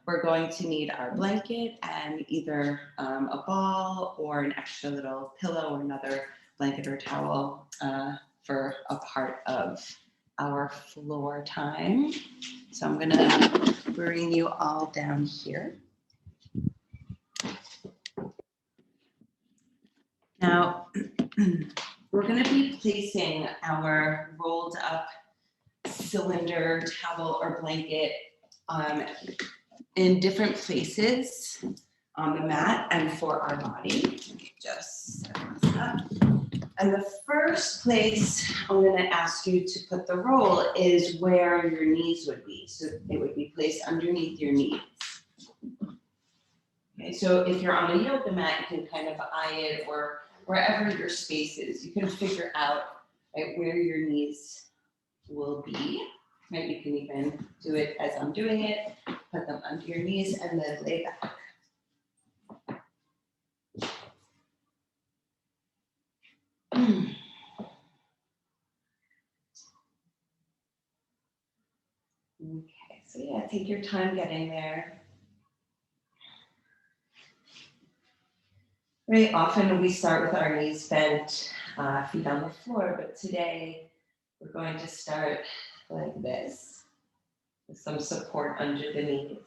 we're going to need our blanket and either a ball or an extra little pillow or another blanket or towel for a part of our floor time. So I'm gonna bring you all down here. Now, we're gonna be placing our rolled up cylinder, towel, or blanket in different places on the mat and for our body. Just set this up. And the first place I'm going to ask you to put the roll is where your knees would be. So it would be placed underneath your knees. Okay, so if you're on a yoga mat, you can kind of eye it, or wherever your space is, you can figure out, right, where your knees will be. Right, you can even do it as I'm doing it, put them under your knees and then lay back. Okay, so yeah, take your time getting there. Very often we start with our knees bent, feet on the floor, but today we're going to start like this, with some support under the knees,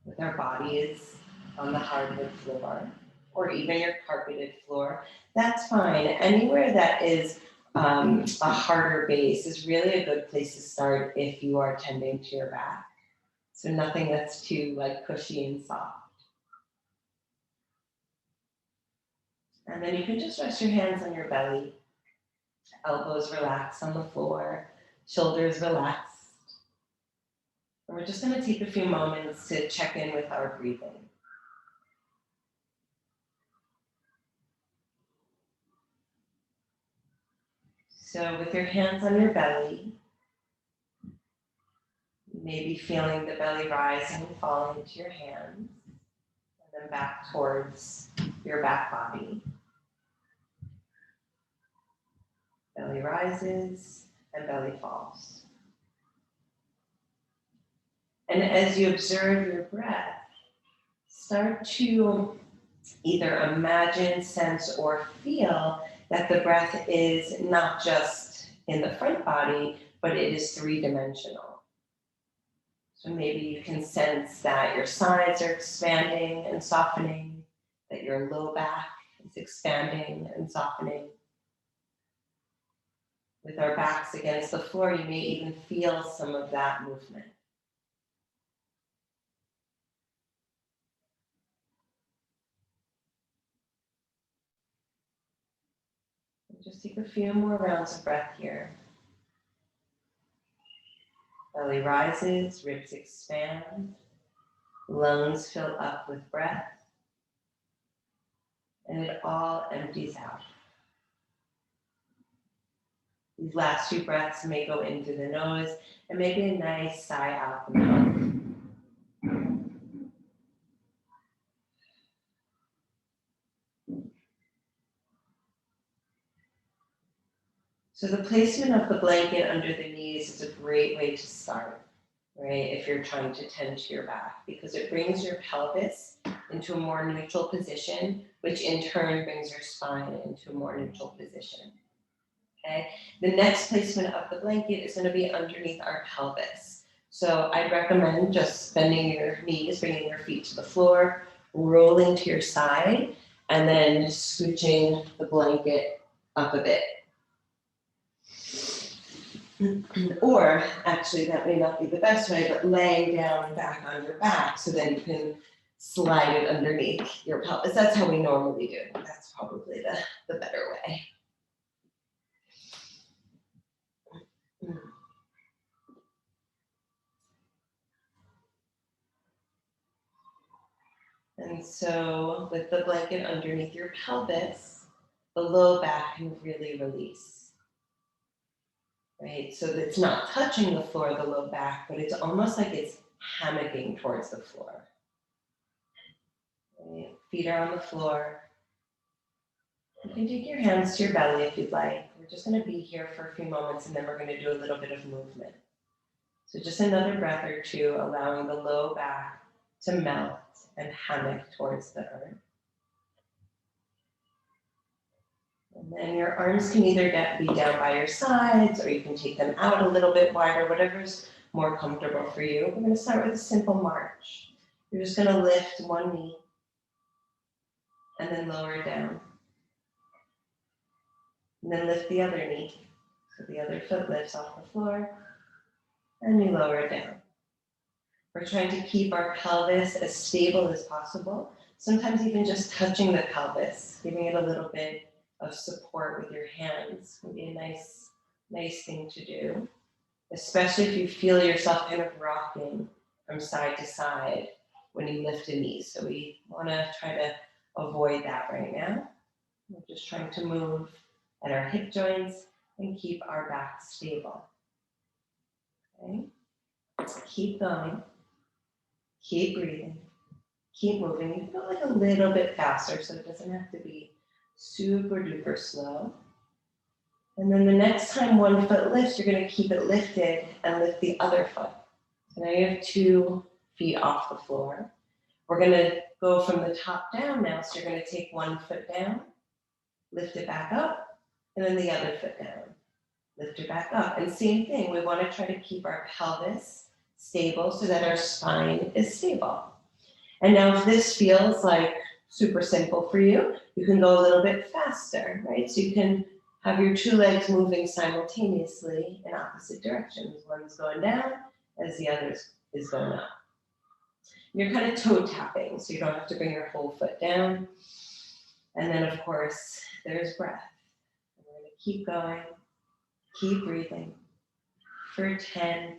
with our bodies on the hardwood floor, or even your carpeted floor. That's fine. Anywhere that is a harder base is really a good place to start if you are tending to your back. So nothing that's too like cushy and soft. And then you can just rest your hands on your belly, elbows relaxed on the floor, shoulders relaxed. And we're just going to take a few moments to check in with our breathing. So with your hands on your belly, maybe feeling the belly rising and falling into your hands, and then back towards your back body. Belly rises and belly falls. And as you observe your breath, start to either imagine, sense, or feel that the breath is not just in the front body, but it is three-dimensional. So maybe you can sense that your sides are expanding and softening, that your low back is expanding and softening. With our backs against the floor, you may even feel some of that movement. Just take a few more rounds of breath here. Belly rises, ribs expand, lungs fill up with breath, and it all empties out. These last few breaths may go into the nose and maybe a nice sigh out the mouth. So the placement of the blanket under the knees is a great way to start, right? If you're trying to tend to your back, because it brings your pelvis into a more neutral position, which in turn brings your spine into a more neutral position. Okay. The next placement of the blanket is going to be underneath our pelvis. So I'd recommend just bending your knees, bringing your feet to the floor, rolling to your side, and then scooching the blanket up a bit. Or actually, that may not be the best way, but laying down back on your back so then you can slide it underneath your pelvis. That's how we normally do it. That's probably the better way. And so with the blanket underneath your pelvis, the low back can really release. Right? So that it's not touching the floor, the low back, but it's almost like it's hammocking towards the floor. Right? Feet are on the floor. You can take your hands to your belly if you'd like. We're just going to be here for a few moments and then we're going to do a little bit of movement. So just another breath or two, allowing the low back to melt and hammock towards the earth. And then your arms can either be down by your sides, or you can take them out a little bit wider, whatever's more comfortable for you. We're going to start with a simple march. You're just going to lift one knee and then lower it down. And then lift the other knee. So the other foot lifts off the floor and you lower it down. We're trying to keep our pelvis as stable as possible. Sometimes even just touching the pelvis, giving it a little bit of support with your hands would be a nice thing to do, especially if you feel yourself kind of rocking from side to side when you lift a knee. So we want to try to avoid that right now. We're just trying to move at our hip joints and keep our back stable. Okay? Keep going. Keep breathing. Keep moving. You can go like a little bit faster, so it doesn't have to be super duper slow. And then the next time one foot lifts, you're going to keep it lifted and lift the other foot. So now you have 2 feet off the floor. We're going to go from the top down now. So you're going to take 1 foot down, lift it back up, and then the other foot down, lift it back up. And same thing, we want to try to keep our pelvis stable so that our spine is stable. And now if this feels like super simple for you, you can go a little bit faster, right? So you can have your 2 legs moving simultaneously in opposite directions. One's going down as the other is going up. You're kind of toe tapping, so you don't have to bring your whole foot down. And then of course, there's breath. And we're going to keep going, keep breathing for 10,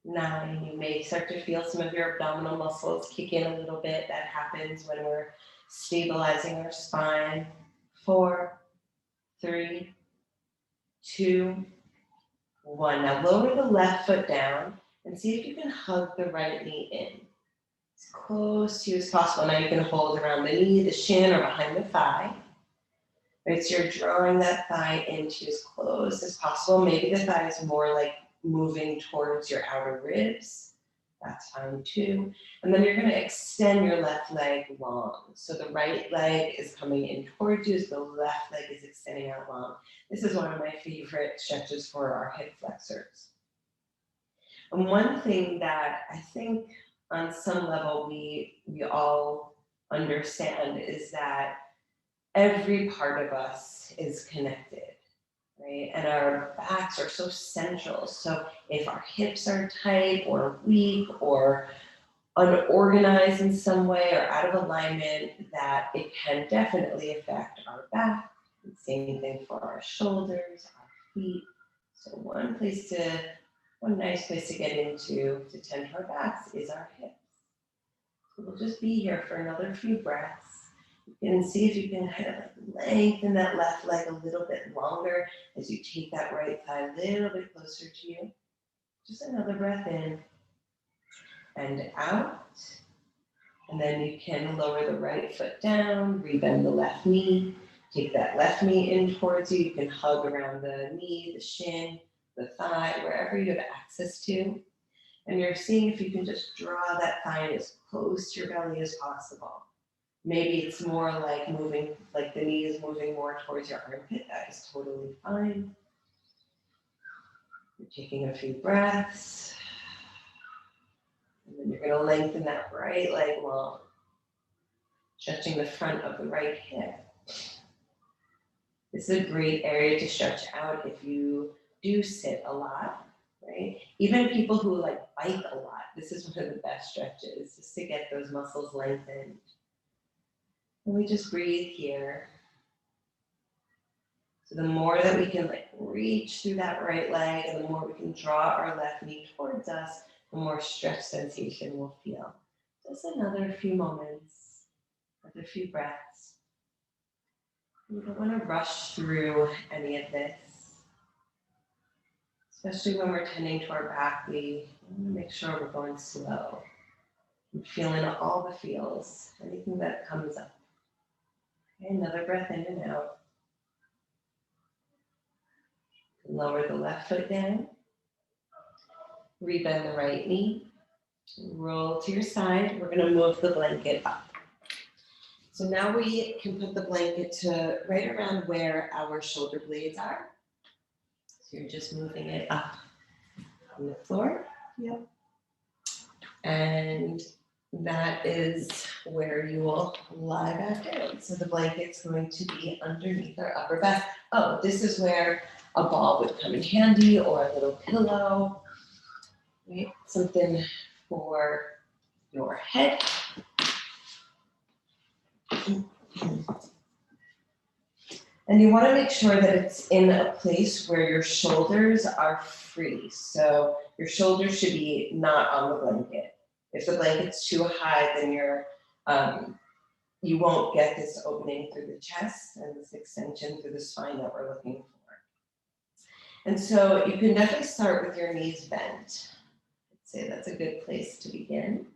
9. You may start to feel some of your abdominal muscles kick in a little bit. That happens when we're stabilizing our spine. 4, 3, 2, 1. Now lower the left foot down and see if you can hug the right knee in as close to you as possible. Now you can hold around the knee, the shin, or behind the thigh. Right, so you're drawing that thigh into as close as possible. Maybe the thigh is more like moving towards your outer ribs. That's fine too. And then you're going to extend your left leg long. So the right leg is coming in towards you as the left leg is extending out long. This is one of my favorite stretches for our hip flexors. And one thing that I think on some level we all understand is that every part of us is connected. Right? And our backs are so central. So if our hips are tight or weak or unorganized in some way or out of alignment, that it can definitely affect our back. And same thing for our shoulders, our feet. So one nice place to get into to tend to our backs is our hips. So we'll just be here for another few breaths. You can see if you can kind of like lengthen that left leg a little bit longer as you take that right thigh a little bit closer to you. Just another breath in and out. And then you can lower the right foot down, rebend the left knee, take that left knee in towards you. You can hug around the knee, the shin, the thigh, wherever you have access to. And you're seeing if you can just draw that thigh as close to your belly as possible. Maybe it's more like moving, like the knee is moving more towards your armpit. That is totally fine. You're taking a few breaths. And then you're going to lengthen that right leg long, stretching the front of the right hip. This is a great area to stretch out if you do sit a lot, right? Even people who like bike a lot, this is one of the best stretches, just to get those muscles lengthened. And we just breathe here. So the more that we can like reach through that right leg and the more we can draw our left knee towards us, the more stretch sensation we'll feel. Just another few moments, another few breaths. We don't want to rush through any of this. Especially when we're tending to our back, we want to make sure we're going slow. And feeling all the feels, anything that comes up. Okay, another breath in and out. Lower the left foot down. rebend the right knee, roll to your side. We're gonna move the blanket up. So now we can put the blanket to right around where our shoulder blades are. So you're just moving it up on the floor. Yep. And that is where you will lie back down. So the blanket's going to be underneath our upper back. Oh, this is where a ball would come in handy, or a little pillow, right? Something for your head. And you want to make sure that it's in a place where your shoulders are free. So your shoulders should be not on the blanket. If the blanket's too high, then you won't get this opening through the chest and this extension through the spine that we're looking for. And so you can definitely start with your knees bent. I'd say that's a good place to begin.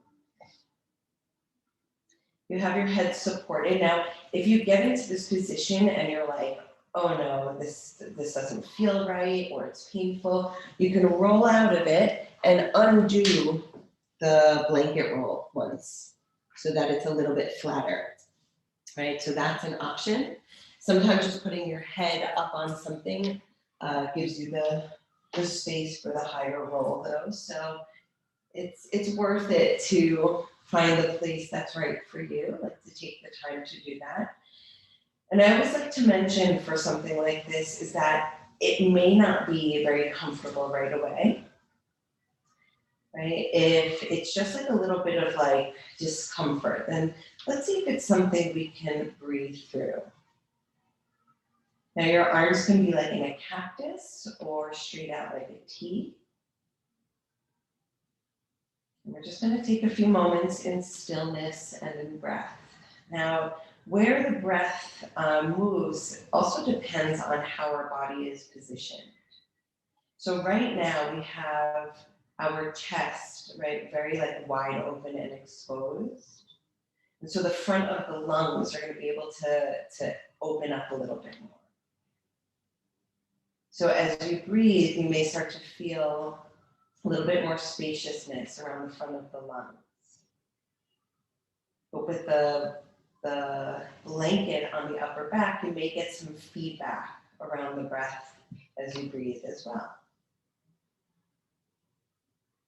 You have your head supported. Now, if you get into this position and you're like, oh no, this doesn't feel right, or it's painful, you can roll out of it and undo the blanket roll once so that it's a little bit flatter, right? So that's an option. Sometimes just putting your head up on something gives you the space for the higher roll though. So it's worth it to find the place that's right for you, like to take the time to do that. And I always like to mention for something like this is that it may not be very comfortable right away, right? If it's just like a little bit of like discomfort, then let's see if it's something we can breathe through. Now your arms can be like in a cactus or straight out like a T. And we're just going to take a few moments in stillness and in breath. Now, where the breath moves also depends on how our body is positioned. So right now we have our chest, right, very like wide open and exposed. And so the front of the lungs are going to be able to open up a little bit more. So as you breathe, you may start to feel a little bit more spaciousness around the front of the lungs. But with the blanket on the upper back, you may get some feedback around the breath as you breathe as well.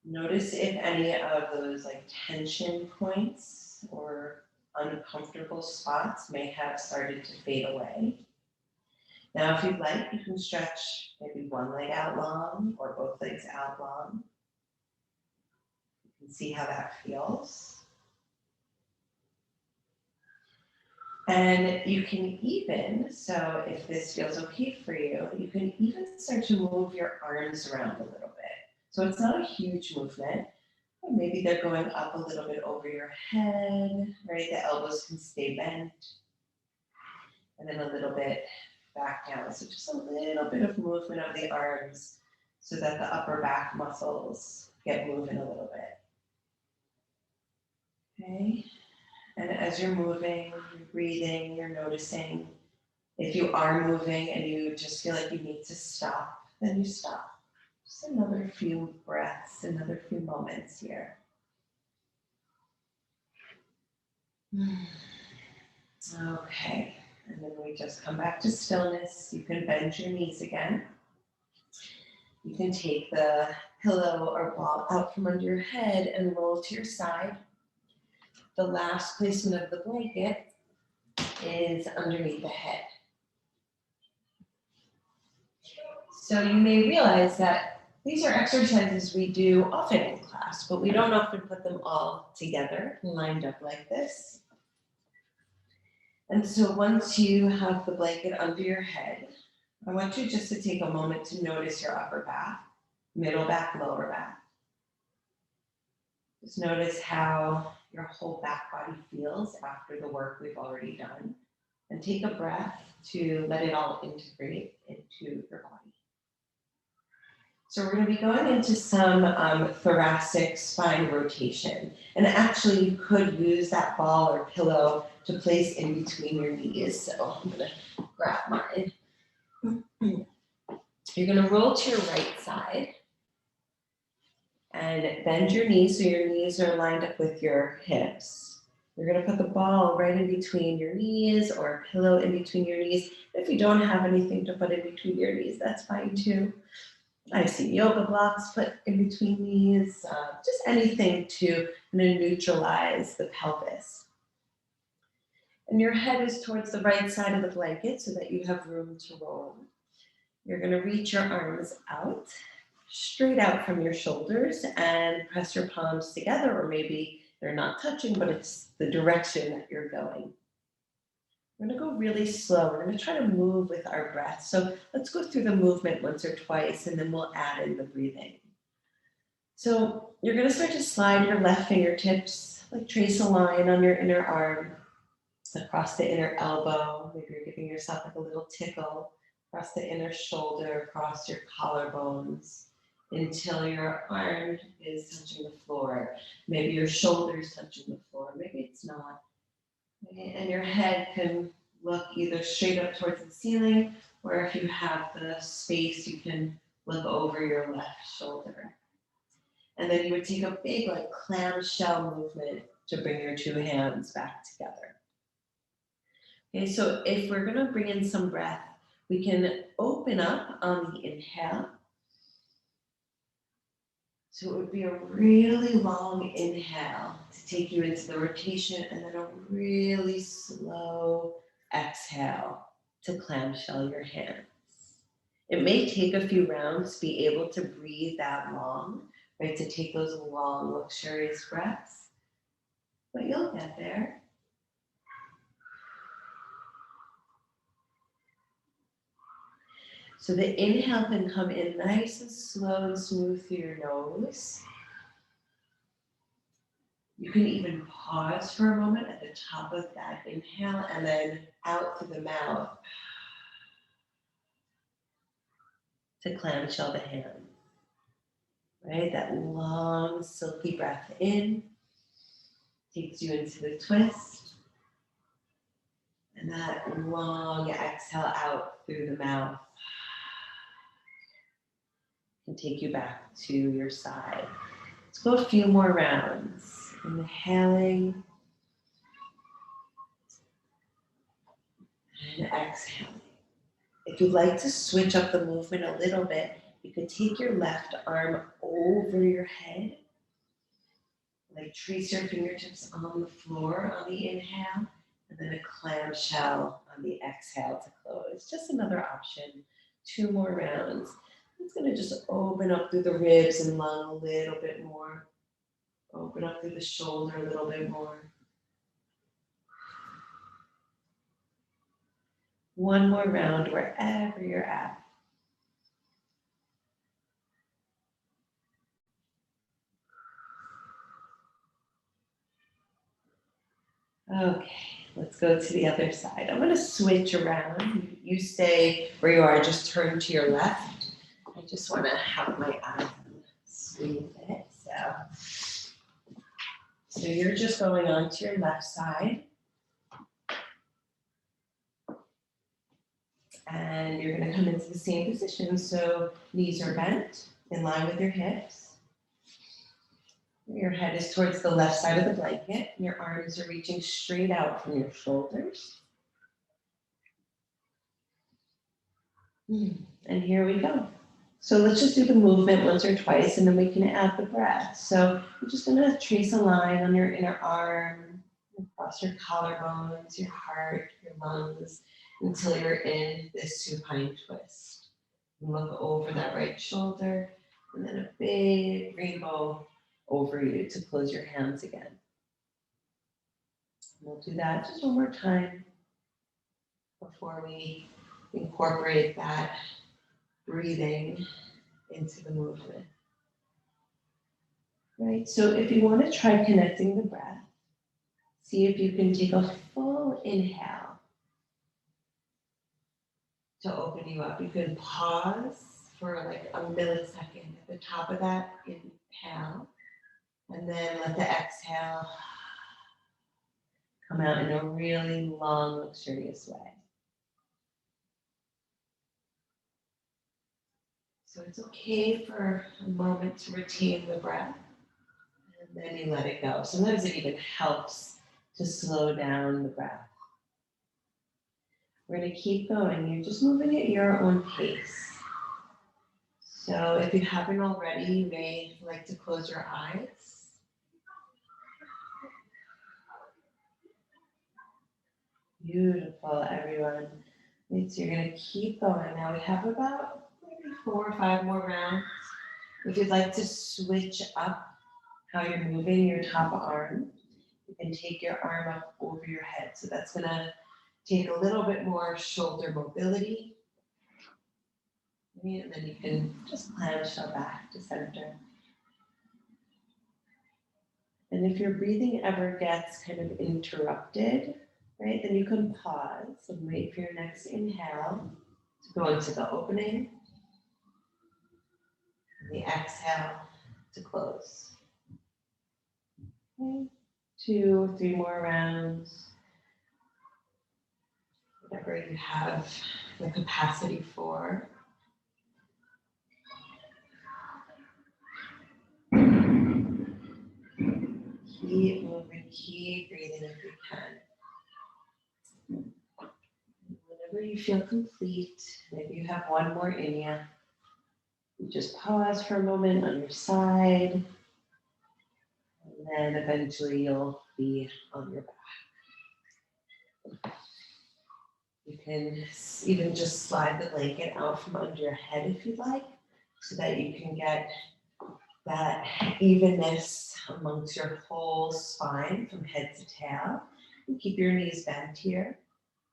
Notice if any of those like tension points or uncomfortable spots may have started to fade away. Now, if you'd like, you can stretch maybe one leg out long or both legs out long. You can see how that feels. And you can even, so if this feels okay for you, you can even start to move your arms around a little bit. So it's not a huge movement. Maybe they're going up a little bit over your head, right? The elbows can stay bent. And then a little bit back down. So just a little bit of movement of the arms so that the upper back muscles get moving a little bit. Okay. And as you're moving, you're breathing, you're noticing. If you are moving and you just feel like you need to stop, then you stop. Just another few breaths, another few moments here. Okay. And then we just come back to stillness. You can bend your knees again. You can take the pillow or ball out from under your head and roll to your side. The last placement of the blanket is underneath the head. So you may realize that these are exercises we do often in class, but we don't often put them all together lined up like this. And so once you have the blanket under your head, I want you just to take a moment to notice your upper back, middle back, lower back. Just notice how your whole back body feels after the work we've already done. And take a breath to let it all integrate into your body. So we're going to be going into some thoracic spine rotation. And actually you could use that ball or pillow to place in between your knees. So I'm going to grab mine. You're going to roll to your right side. And bend your knees so your knees are lined up with your hips. You're going to put the ball right in between your knees or a pillow in between your knees. If you don't have anything to put in between your knees, that's fine too. I've seen yoga blocks put in between knees, just anything to neutralize the pelvis. And your head is towards the right side of the blanket so that you have room to roll. You're going to reach your arms out, straight out from your shoulders, and press your palms together, or maybe they're not touching, but it's the direction that you're going. We're going to go really slow. We're going to try to move with our breath. So let's go through the movement once or twice, and then we'll add in the breathing. So you're going to start to slide your left fingertips, like trace a line on your inner arm, across the inner elbow. Maybe you're giving yourself like a little tickle across the inner shoulder, across your collarbones, until your arm is touching the floor. Maybe your shoulder is touching the floor. Maybe it's not. And your head can look either straight up towards the ceiling, or if you have the space, you can look over your left shoulder. And then you would take a big like clamshell movement to bring your two hands back together. Okay, so if we're going to bring in some breath, we can open up on the inhale. So it would be a really long inhale to take you into the rotation, and then a really slow exhale to clamshell your hands. It may take a few rounds to be able to breathe that long, right? To take those long, luxurious breaths, but you'll get there. So the inhale can come in nice and slow and smooth through your nose. You can even pause for a moment at the top of that inhale and then out through the mouth to clamshell the hands. Right? That long, silky breath in takes you into the twist. And that long exhale out through the mouth can take you back to your side. Let's go a few more rounds. Inhaling and exhaling. If you'd like to switch up the movement a little bit, you could take your left arm over your head, like trace your fingertips on the floor on the inhale, and then a clamshell on the exhale to close. Just another option. 2 more rounds. It's going to just open up through the ribs and lung a little bit more. Open up through the shoulder a little bit more. 1 more round wherever you're at. Okay, let's go to the other side. I'm going to switch around. You stay where you are, just turn to your left. I just want to have my eyes smooth it. So you're just going on to your left side. And you're going to come into the same position. So knees are bent in line with your hips. Your head is towards the left side of the blanket. Your arms are reaching straight out from your shoulders. And here we go. So let's just do the movement once or twice, and then we can add the breath. So you're just going to trace a line on your inner arm, across your collarbones, your heart, your lungs, until you're in this supine twist. Look over that right shoulder, and then a big rainbow over you to close your hands again. We'll do that just 1 more time before we incorporate that breathing into the movement. Right, so if you want to try connecting the breath, see if you can take a full inhale to open you up. You can pause for like a millisecond at the top of that inhale, and then let the exhale come out in a really long, luxurious way. So it's okay for a moment to retain the breath, and then you let it go. Sometimes it even helps to slow down the breath. We're going to keep going. You're just moving at your own pace. So if you haven't already, you may like to close your eyes. Beautiful, everyone. Right, so you're going to keep going. Now we have about maybe 4 or 5 more rounds. If you'd like to switch up how you're moving your top arm, you can take your arm up over your head. So that's going to take a little bit more shoulder mobility. And then you can just clamshell back to center. And if your breathing ever gets kind of interrupted, right, then you can pause and wait for your next inhale to go into the opening, and the exhale to close. Okay. 2 or 3 more rounds. Whatever you have the capacity for. Keep moving, keep breathing if you can. Whenever you feel complete, maybe you have one more in you. You just pause for a moment on your side, and then eventually you'll be on your back. You can even just slide the blanket out from under your head if you'd like, so that you can get that evenness amongst your whole spine from head to tail. And keep your knees bent here.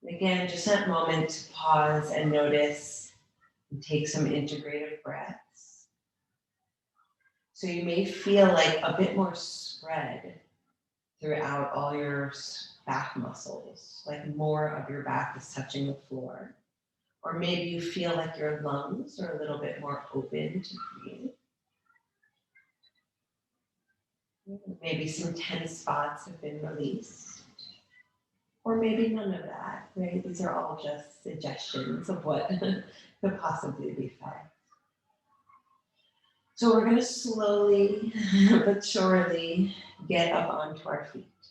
And again, just that moment to pause and notice and take some integrative breaths. So you may feel like a bit more spread throughout all your back muscles, like more of your back is touching the floor. Or maybe you feel like your lungs are a little bit more open to breathe. Maybe some tense spots have been released. Or maybe none of that, right? These are all just suggestions of what could possibly be felt. So we're going to slowly but surely get up onto our feet.